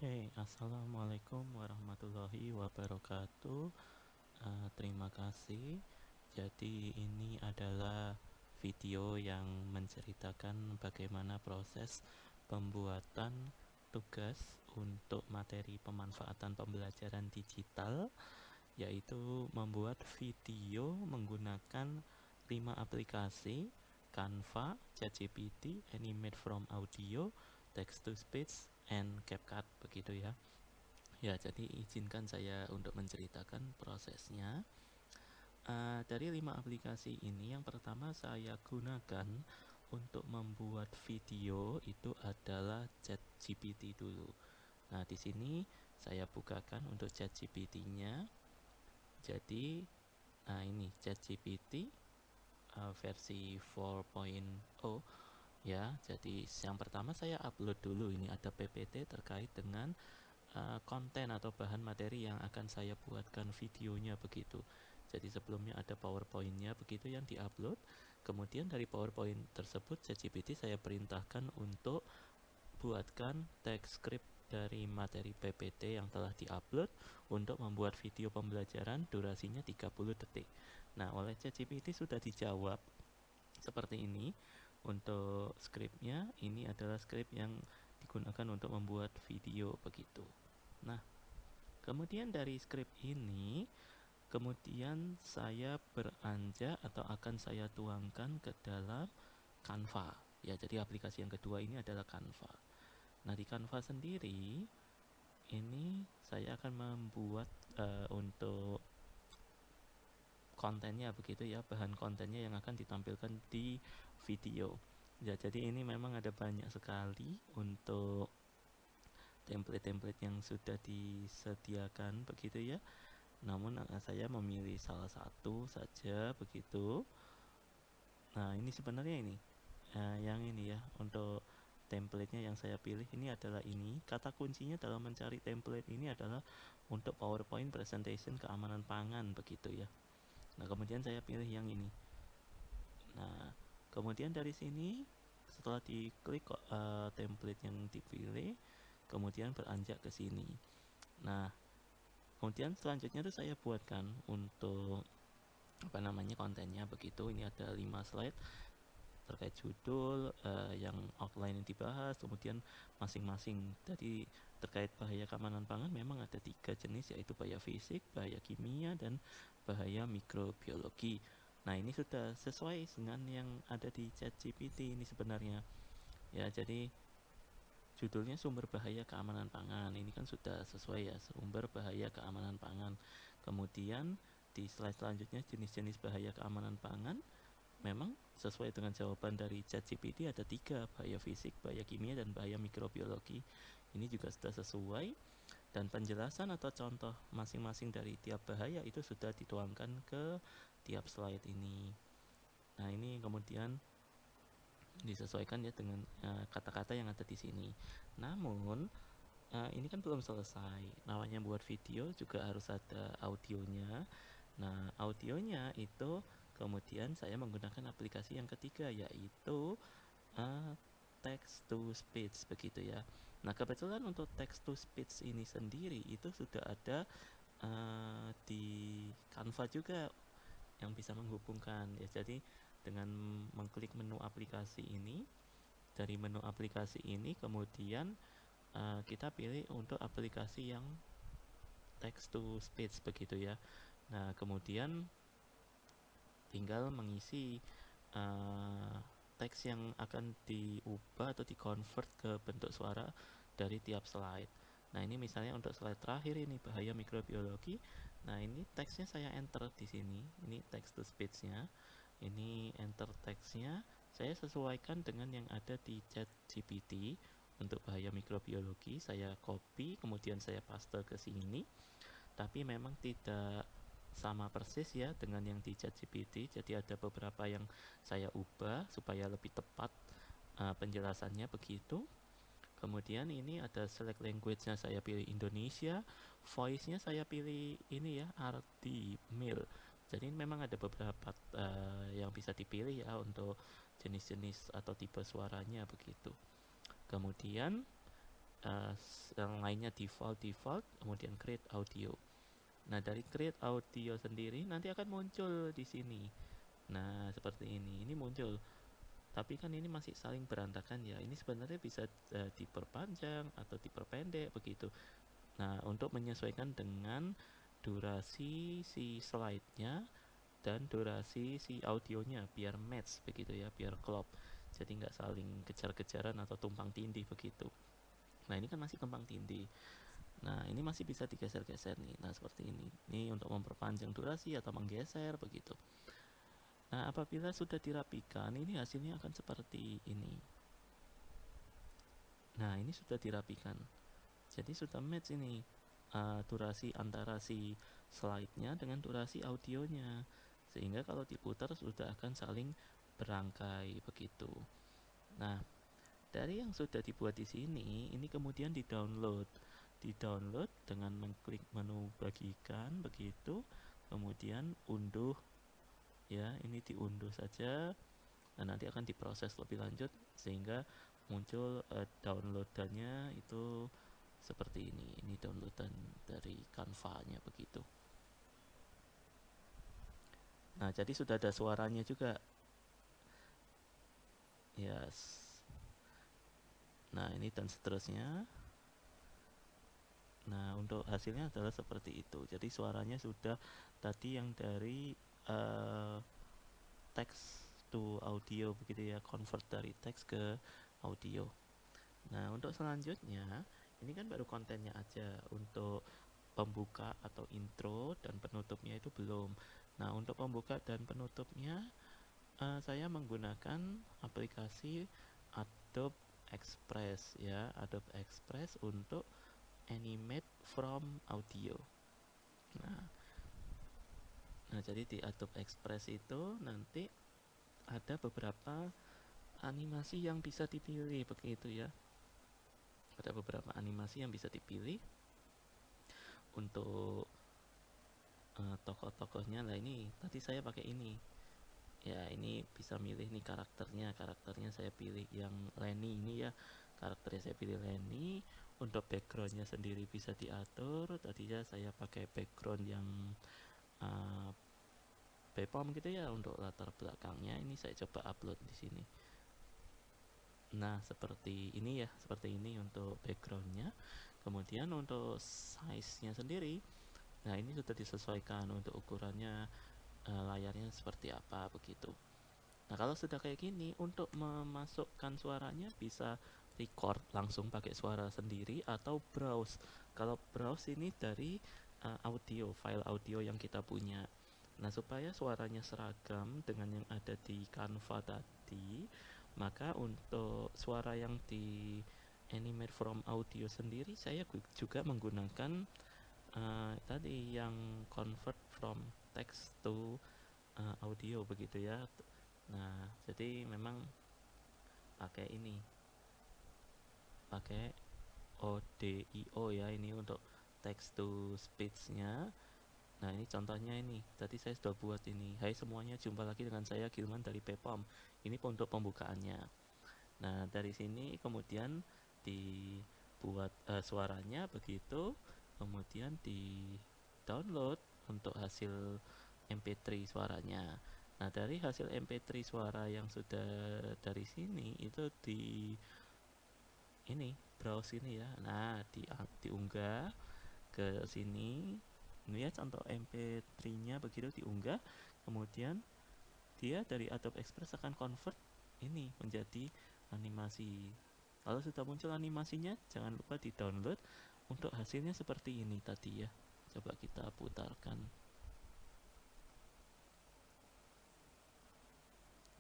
Assalamualaikum warahmatullahi wabarakatuh. Terima kasih. Jadi ini adalah video yang menceritakan bagaimana proses pembuatan tugas untuk materi pemanfaatan pembelajaran digital, yaitu membuat video menggunakan 5 aplikasi: Canva, ChatGPT, Animate from Audio, Text to Speech, and CapCut, begitu ya. Ya, jadi izinkan saya untuk menceritakan prosesnya. Dari 5 aplikasi ini, yang pertama saya gunakan untuk membuat video itu adalah ChatGPT dulu. Nah, di sini saya bukakan untuk ChatGPT-nya. Jadi, ini ChatGPT versi 4.0 ya. Jadi yang pertama saya upload dulu, ini ada PPT terkait dengan konten atau bahan materi yang akan saya buatkan videonya, begitu. Jadi sebelumnya ada PowerPoint-nya begitu yang diupload. Kemudian dari PowerPoint tersebut ChatGPT saya perintahkan untuk buatkan teks script dari materi PPT yang telah diupload untuk membuat video pembelajaran durasinya 30 detik. Nah, oleh ChatGPT sudah dijawab seperti ini. Untuk skripnya, ini adalah skrip yang digunakan untuk membuat video, begitu. Nah, kemudian dari skrip ini, kemudian saya beranjak atau akan saya tuangkan ke dalam Canva. Ya, jadi aplikasi yang kedua ini adalah Canva. Nah, di Canva sendiri, ini saya akan membuat untuk kontennya, begitu ya, bahan kontennya yang akan ditampilkan di video. Ya, jadi ini memang ada banyak sekali untuk template-template yang sudah disediakan, begitu ya. Namun saya memilih salah satu saja, begitu. Nah, ini sebenarnya ini yang ini ya, untuk template-nya yang saya pilih ini adalah ini. Kata kuncinya dalam mencari template ini adalah untuk PowerPoint presentation keamanan pangan, begitu ya. Nah, kemudian saya pilih yang ini. Nah, kemudian dari sini setelah diklik template yang dipilih, kemudian beranjak ke sini. Nah, kemudian selanjutnya tuh saya buatkan untuk kontennya, begitu. Ini ada 5 slide terkait judul, yang outline yang dibahas, kemudian masing-masing. Jadi terkait bahaya keamanan pangan memang ada 3 jenis, yaitu bahaya fisik, bahaya kimia, dan bahaya mikrobiologi. Nah, ini sudah sesuai dengan yang ada di ChatGPT ini sebenarnya. Ya, jadi judulnya sumber bahaya keamanan pangan. Ini kan sudah sesuai ya, sumber bahaya keamanan pangan. Kemudian di slide selanjutnya jenis-jenis bahaya keamanan pangan. Memang sesuai dengan jawaban dari ChatGPT ada 3, bahaya fisik, bahaya kimia, dan bahaya mikrobiologi. Ini juga sudah sesuai, dan penjelasan atau contoh masing-masing dari tiap bahaya itu sudah dituangkan ke tiap slide ini. Nah, ini kemudian disesuaikan ya dengan kata-kata yang ada di sini. Namun ini kan belum selesai. Namanya buat video juga harus ada audionya. Nah, audionya itu kemudian saya menggunakan aplikasi yang ketiga, yaitu text to speech, begitu ya. Nah, kebetulan untuk text to speech ini sendiri itu sudah ada di Canva juga yang bisa menghubungkan ya. Jadi dengan mengklik menu aplikasi ini, dari menu aplikasi ini kemudian kita pilih untuk aplikasi yang text to speech, begitu ya. Nah, kemudian tinggal mengisi teks yang akan diubah atau dikonvert ke bentuk suara dari tiap slide. Nah, ini misalnya untuk slide terakhir ini bahaya mikrobiologi. Nah, ini teksnya saya enter di sini. Ini text to speech-nya. Ini enter teksnya. Saya sesuaikan dengan yang ada di ChatGPT. Untuk bahaya mikrobiologi saya copy, kemudian saya paste ke sini. Tapi memang tidak sama persis ya dengan yang di ChatGPT. Jadi ada beberapa yang saya ubah supaya lebih tepat penjelasannya, begitu. Kemudian ini ada select language-nya, saya pilih Indonesia. Voice-nya saya pilih ini ya, RT Mil. Jadi memang ada beberapa yang bisa dipilih ya untuk jenis-jenis atau tipe suaranya, begitu. Kemudian yang lainnya default, kemudian create audio. Nah, dari create audio sendiri nanti akan muncul di sini. Nah, seperti ini muncul. Tapi kan ini masih saling berantakan ya. Ini sebenarnya bisa diperpanjang atau diperpendek begitu. Nah, untuk menyesuaikan dengan durasi si slide-nya dan durasi si audionya biar match begitu ya, biar klop. Jadi nggak saling kejar-kejaran atau tumpang tindih begitu. Nah, ini kan masih tumpang tindih. Nah, ini masih bisa digeser-geser nih. Nah, seperti ini. Ini untuk memperpanjang durasi atau menggeser begitu. Nah, apabila sudah dirapikan, ini hasilnya akan seperti ini. Nah, ini sudah dirapikan. Jadi sudah match ini durasi antara si slide-nya dengan durasi audionya. Sehingga kalau diputar sudah akan saling berangkai begitu. Nah, dari yang sudah dibuat di sini, ini kemudian di-download. Di-download dengan mengklik menu bagikan begitu, kemudian unduh ya, ini diunduh saja. Dan nanti akan diproses lebih lanjut sehingga muncul downloadannya itu seperti ini. Ini downloadan dari Canva-nya begitu. Nah, jadi sudah ada suaranya juga. Yes. Nah, ini dan seterusnya. Nah, untuk hasilnya adalah seperti itu. Jadi suaranya sudah tadi yang dari teks to audio begitu ya, convert dari teks ke audio. Nah, untuk selanjutnya, ini kan baru kontennya aja. Untuk pembuka atau intro dan penutupnya itu belum. Nah, untuk pembuka dan penutupnya, saya menggunakan aplikasi Adobe Express ya, Adobe Express untuk animate from audio. Nah, jadi di Adobe Express itu nanti ada beberapa animasi yang bisa dipilih begitu ya. Ada beberapa animasi yang bisa dipilih untuk tokoh-tokohnya. Lah, ini tadi saya pakai ini ya, ini bisa milih nih karakternya saya pilih yang Lenny ini ya, karakternya saya pilih Lenny. Untuk backgroundnya sendiri bisa diatur. Tadinya saya pakai background yang Bepom gitu ya. Untuk latar belakangnya ini saya coba upload di sini. Nah, seperti ini ya, seperti ini untuk backgroundnya. Kemudian untuk size-nya sendiri, nah ini sudah disesuaikan untuk ukurannya, layarnya seperti apa begitu. Nah, kalau sudah kayak gini, untuk memasukkan suaranya bisa record langsung pakai suara sendiri atau browse. Kalau browse ini dari audio, file audio yang kita punya. Nah, supaya suaranya seragam dengan yang ada di Canva tadi, maka untuk suara yang di animate from audio sendiri, saya juga menggunakan tadi yang convert from text to audio begitu ya. Nah, jadi memang pakai ini, pakai ODIO ya, ini untuk text to speech-nya. Nah, ini contohnya ini. Tadi saya sudah buat ini. Hai semuanya, jumpa lagi dengan saya Gilman dari Bepom. Ini untuk pembukaannya. Nah, dari sini kemudian dibuat suaranya begitu, kemudian di download untuk hasil MP3 suaranya. Nah, dari hasil MP3 suara yang sudah dari sini itu di ini browse ini ya. Nah, diunggah ke sini. Ini ya contoh MP3-nya begitu diunggah. Kemudian dia dari Adobe Express akan convert ini menjadi animasi. Kalau sudah muncul animasinya, jangan lupa di-download. Untuk hasilnya seperti ini tadi ya. Coba kita putarkan.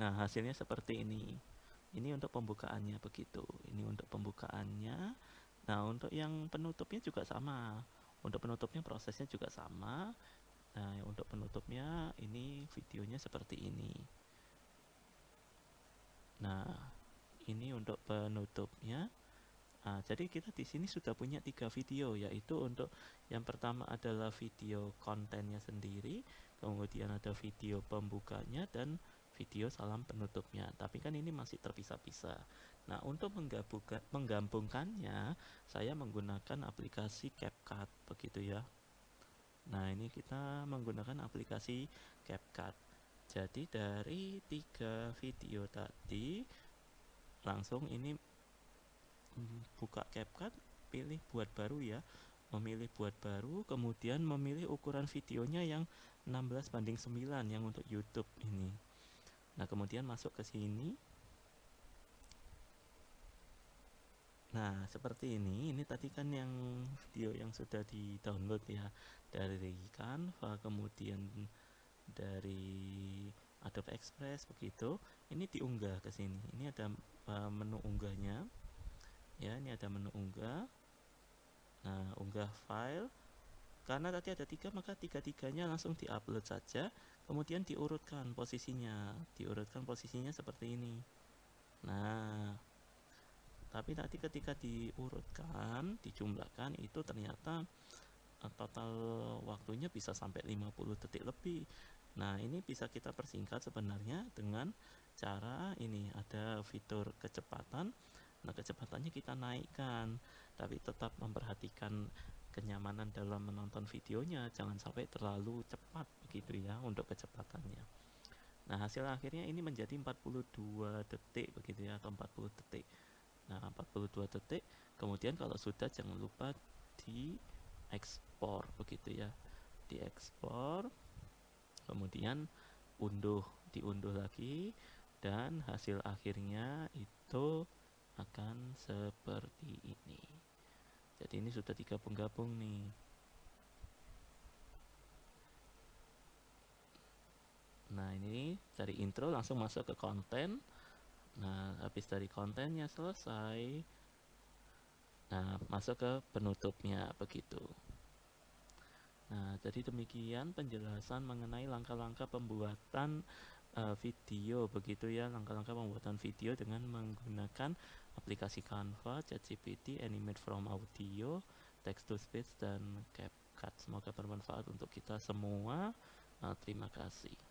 Nah, hasilnya seperti ini. Ini untuk pembukaannya begitu. Ini untuk pembukaannya. Nah, untuk yang penutupnya juga sama. Untuk penutupnya prosesnya juga sama. Nah, untuk penutupnya ini videonya seperti ini. Nah, ini untuk penutupnya. Nah, jadi kita di sini sudah punya 3 video, yaitu untuk yang pertama adalah video kontennya sendiri, kemudian ada video pembukanya dan video salam penutupnya. Tapi kan ini masih terpisah-pisah. Nah, untuk menggabungkannya, saya menggunakan aplikasi CapCut begitu ya. Nah, ini kita menggunakan aplikasi CapCut. Jadi dari 3 video tadi, langsung ini buka CapCut, pilih buat baru ya. Memilih buat baru, kemudian memilih ukuran videonya yang 16:9 yang untuk YouTube ini. Nah, kemudian masuk ke sini. Nah, seperti ini. Ini tadi kan yang video yang sudah di-download ya dari Canva, kemudian dari Adobe Express begitu. Ini diunggah ke sini. Ini ada menu unggahnya. Ya, ini ada menu unggah. Nah, unggah file. Karena tadi ada 3, maka tiga-tiganya langsung diupload saja. Kemudian diurutkan posisinya. Diurutkan posisinya seperti ini. Nah, tapi nanti ketika diurutkan, dijumlahkan, itu ternyata total waktunya bisa sampai 50 detik lebih. Nah, ini bisa kita persingkat sebenarnya dengan cara ini, ada fitur kecepatan. Nah, kecepatannya kita naikkan, tapi tetap memperhatikan kenyamanan dalam menonton videonya, jangan sampai terlalu cepat begitu ya untuk kecepatannya. Nah, hasil akhirnya ini menjadi 42 detik begitu ya, atau 40 detik. Nah, 42 detik. Kemudian kalau sudah, jangan lupa diekspor begitu ya. Diekspor, kemudian diunduh lagi, dan hasil akhirnya itu akan seperti ini. Jadi ini sudah digabung-gabung nih. Nah, ini dari intro langsung masuk ke konten. Nah, habis dari kontennya selesai, nah masuk ke penutupnya begitu. Nah, jadi demikian penjelasan mengenai langkah-langkah pembuatan video begitu ya, langkah-langkah pembuatan video dengan menggunakan aplikasi Canva, ChatGPT, Animate from Audio, Text to Speech, dan CapCut. Semoga bermanfaat untuk kita semua. Terima kasih.